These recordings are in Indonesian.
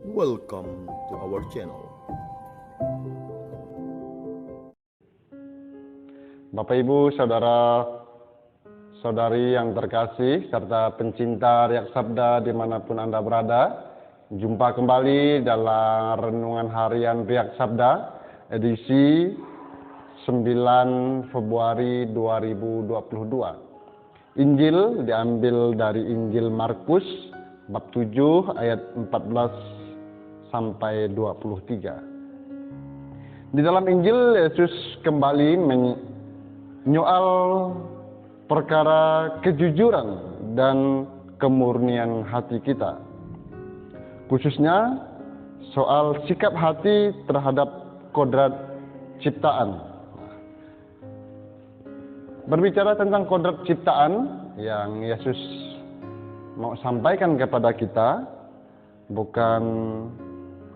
Welcome to our channel. Bapak Ibu, saudara-saudari yang terkasih, serta pencinta Riak Sabda dimanapun Anda berada, jumpa kembali dalam Renungan Harian Riak Sabda, edisi 9 Februari 2022. Injil diambil dari Injil Markus, bab 7 ayat 14 sampai 23. Di dalam Injil, Yesus kembali menyoal perkara kejujuran dan kemurnian hati kita, khususnya soal sikap hati terhadap kodrat ciptaan. Berbicara tentang kodrat ciptaan yang Yesus mau sampaikan kepada kita, bukan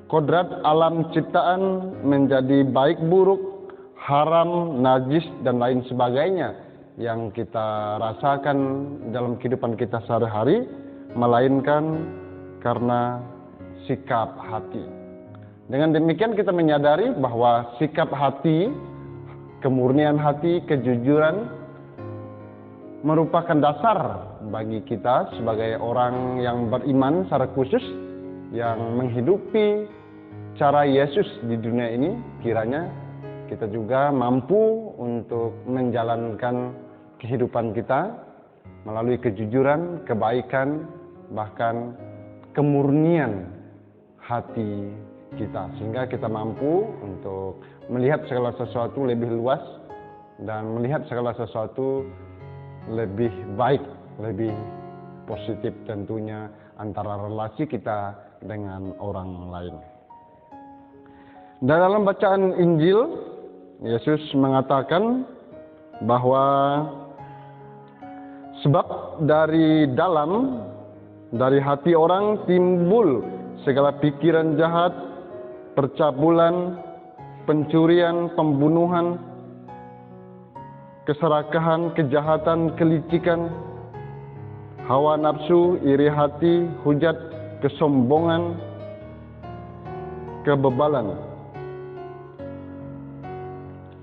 kodrat alam ciptaan menjadi baik buruk, haram, najis, dan lain sebagainya yang kita rasakan dalam kehidupan kita sehari-hari, melainkan karena sikap hati. Dengan demikian kita menyadari bahwa sikap hati, kemurnian hati, kejujuran merupakan dasar bagi kita sebagai orang yang beriman secara khusus, yang menghidupi cara Yesus di dunia ini. Kiranya kita juga mampu untuk menjalankan kehidupan kita melalui kejujuran, kebaikan, bahkan kemurnian hati kita, sehingga kita mampu untuk melihat segala sesuatu lebih luas dan melihat segala sesuatu lebih baik, lebih positif tentunya antara relasi kita dengan orang lain. Dan dalam bacaan Injil, Yesus mengatakan bahwa sebab dari hati orang timbul segala pikiran jahat, percabulan, pencurian, pembunuhan, keserakahan, kejahatan, kelicikan, hawa nafsu, iri hati, hujat, kesombongan, kebebalan.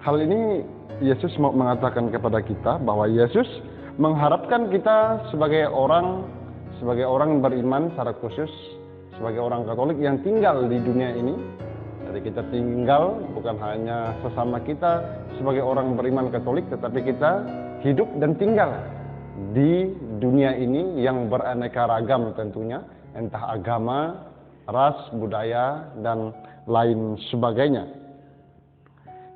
Hal ini Yesus mau mengatakan kepada kita bahwa Yesus mengharapkan kita sebagai orang beriman secara khusus, sebagai orang Katolik yang tinggal di dunia ini. Jadi kita tinggal bukan hanya sesama kita sebagai orang beriman Katolik, tetapi kita hidup dan tinggal di dunia ini yang beraneka ragam tentunya, entah agama, ras, budaya, dan lain sebagainya.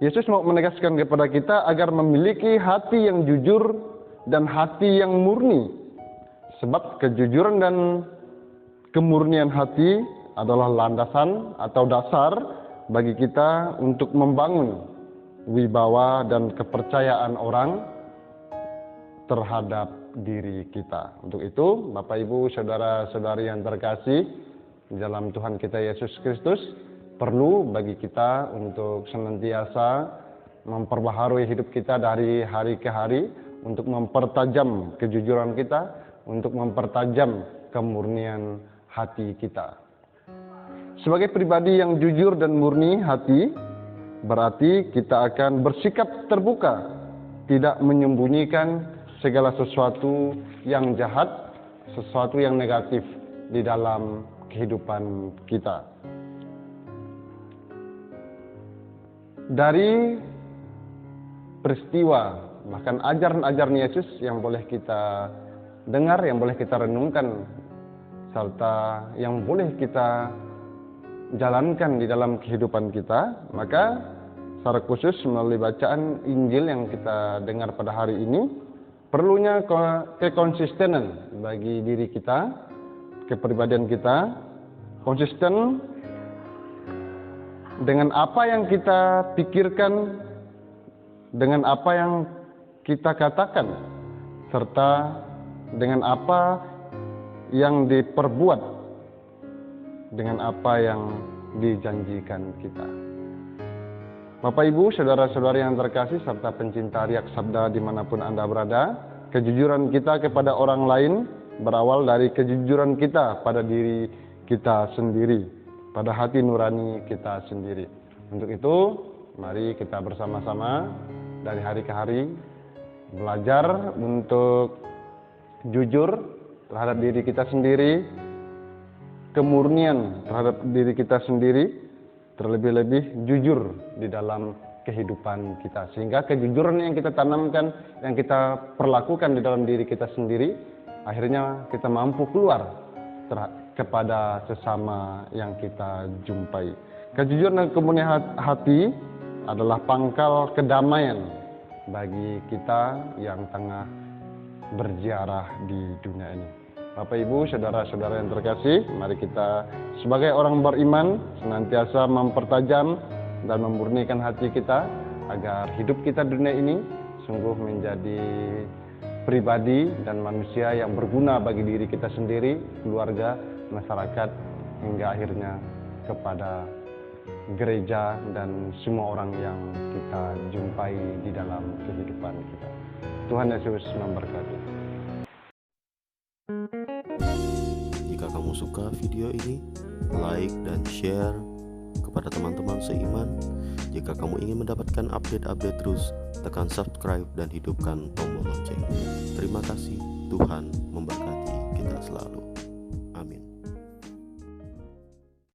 Yesus mau menegaskan kepada kita agar memiliki hati yang jujur dan hati yang murni. Sebab kejujuran dan kemurnian hati adalah landasan atau dasar bagi kita untuk membangun wibawa dan kepercayaan orang terhadap diri kita. Untuk itu, Bapak Ibu, saudara-saudari yang terkasih dalam Tuhan kita Yesus Kristus, perlu bagi kita untuk senantiasa memperbaharui hidup kita dari hari ke hari, untuk mempertajam kejujuran kita, untuk mempertajam kemurnian hati kita. Sebagai pribadi yang jujur dan murni hati, berarti kita akan bersikap terbuka, tidak menyembunyikan segala sesuatu yang jahat, sesuatu yang negatif di dalam kehidupan kita. Dari peristiwa, bahkan ajaran-ajaran Yesus yang boleh kita dengar, yang boleh kita renungkan, serta yang boleh kita jalankan di dalam kehidupan kita, maka secara khusus melalui bacaan Injil yang kita dengar pada hari ini, perlunya kekonsistenan bagi diri kita, kepribadian kita, konsisten dengan apa yang kita pikirkan, dengan apa yang kita katakan, serta dengan apa yang diperbuat, dengan apa yang dijanjikan kita. Bapak Ibu, saudara-saudari yang terkasih, serta pencinta Riak Sabda dimanapun Anda berada, kejujuran kita kepada orang lain berawal dari kejujuran kita pada diri kita sendiri. pada hati nurani kita sendiri. Untuk itu, mari kita bersama-sama dari hari ke hari belajar untuk jujur terhadap diri kita sendiri, kemurnian terhadap diri kita sendiri, terlebih-lebih jujur di dalam kehidupan kita. Sehingga kejujuran yang kita tanamkan, yang kita perlakukan di dalam diri kita sendiri, akhirnya kita mampu keluar kepada sesama yang kita jumpai. Kejujuran dan kemurnian hati adalah pangkal kedamaian bagi kita yang tengah berziarah di dunia ini. Bapak Ibu, saudara-saudara yang terkasih, mari kita sebagai orang beriman senantiasa mempertajam dan memurnikan hati kita agar hidup kita di dunia ini sungguh menjadi pribadi dan manusia yang berguna bagi diri kita sendiri, keluarga, masyarakat, hingga akhirnya kepada gereja dan semua orang yang kita jumpai di dalam kehidupan kita. Tuhan Yesus memberkati. Jika kamu suka video ini, like dan share kepada teman-teman seiman. Jika kamu ingin mendapatkan update-update terus, tekan subscribe dan hidupkan tombol lonceng. Terima kasih, Tuhan memberkati kita selalu. Amin.